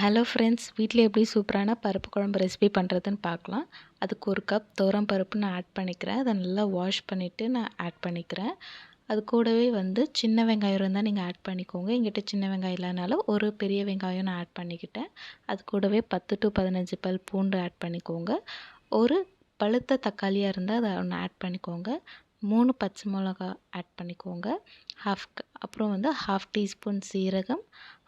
Hello friends, வீட்டில் எப்படி சூப்பரான பருப்பு குழம்பு ரெசிபி பண்ணுறதுன்னு பார்க்கலாம். அதுக்கு ஒரு கப் துவரம் பருப்பு நான் ஆட் பண்ணிக்கிறேன். அதை நல்லா வாஷ் பண்ணிவிட்டு நான் ஆட் பண்ணிக்கிறேன். அது கூடவே சின்ன வெங்காயம் இருந்தால் நீங்கள் ஆட் பண்ணிக்கோங்க. எங்கிட்ட சின்ன வெங்காயம் இல்லைனாலும் ஒரு பெரிய வெங்காயம் நான் ஆட் பண்ணிக்கிட்டேன். அது கூடவே 10 to 15 பல் பூண்டு ஆட் பண்ணிக்கோங்க. ஒரு பழுத்த தக்காளியாக இருந்தால் அதை ஒன்று ஆட் பண்ணிக்கோங்க. 3 பச்சை மிளகா ஆட் பண்ணிக்கோங்க. அப்புறம் ஹாஃப் டீஸ்பூன் சீரகம்,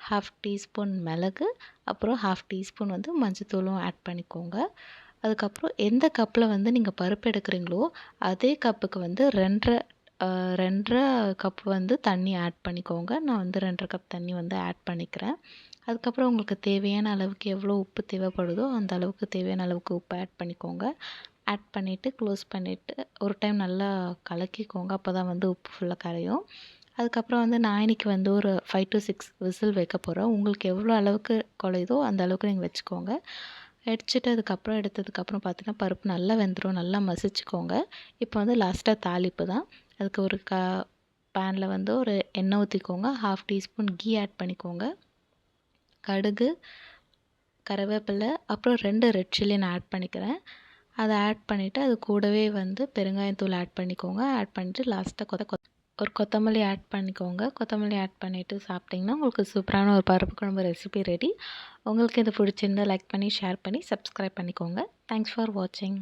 ஹாஃப் டீஸ்பூன் மிளகு, அப்புறம் ஹாஃப் டீஸ்பூன் மஞ்சத்தூளும் ஆட் பண்ணிக்கோங்க. அதுக்கப்புறம் எந்த கப்பில் நீங்கள் பருப்பு எடுக்கிறீங்களோ அதே கப்புக்கு 2.5 கப் தண்ணி ஆட் பண்ணிக்கோங்க. நான் 2.5 கப் தண்ணி ஆட் பண்ணிக்கிறேன். அதுக்கப்புறம் உங்களுக்கு தேவையான அளவுக்கு எவ்வளோ உப்பு தேவைப்படுதோ அந்த அளவுக்கு தேவையான அளவுக்கு உப்பு ஆட் பண்ணிக்கோங்க. ஆட் பண்ணிவிட்டு க்ளோஸ் பண்ணிவிட்டு ஒரு டைம் நல்லா கலக்கிக்கோங்க. அப்போ தான் உப்பு ஃபுல்லாக கரையும். அதுக்கப்புறம் நான் இன்றைக்கி ஒரு 5 to 6 விசில் வைக்க போகிறேன். உங்களுக்கு எவ்வளோ அளவுக்கு குழையுதோ அந்த அளவுக்கு நீங்கள் வச்சுக்கோங்க. வச்சுட்டு எடுத்ததுக்கப்புறம் பார்த்தீங்கன்னா பருப்பு நல்லா வெந்துடும். நல்லா மசிச்சுக்கோங்க. இப்போ லாஸ்ட்டாக தாளிப்பு தான். அதுக்கு ஒரு பேனில் ஒரு எண்ணெய் ஊற்றிக்கோங்க. ஹாஃப் டீஸ்பூன் கீ ஆட் பண்ணிக்கோங்க. கடுகு, கருவேப்பிலை, அப்புறம் 2 ரெட் சில்லி நான் ஆட் பண்ணிக்கிறேன். அதை ஆட் பண்ணிவிட்டு அது கூடவே பெருங்காயத்தூள் ஆட் பண்ணிக்கோங்க. ஆட் பண்ணிவிட்டு லாஸ்ட்டாக ஒரு கொத்தமல்லி ஆட் பண்ணிக்கோங்க. கொத்தமல்லி ஆட் பண்ணிவிட்டு சாப்பிட்டிங்கன்னா உங்களுக்கு சூப்பரான ஒரு பருப்பு குழம்பு ரெசிபி ரெடி. உங்களுக்கு இது பிடிச்சிருந்தால் லைக் பண்ணி, ஷேர் பண்ணி, சப்ஸ்கிரைப் பண்ணிக்கோங்க. தேங்க்ஸ் ஃபார் வாட்சிங்.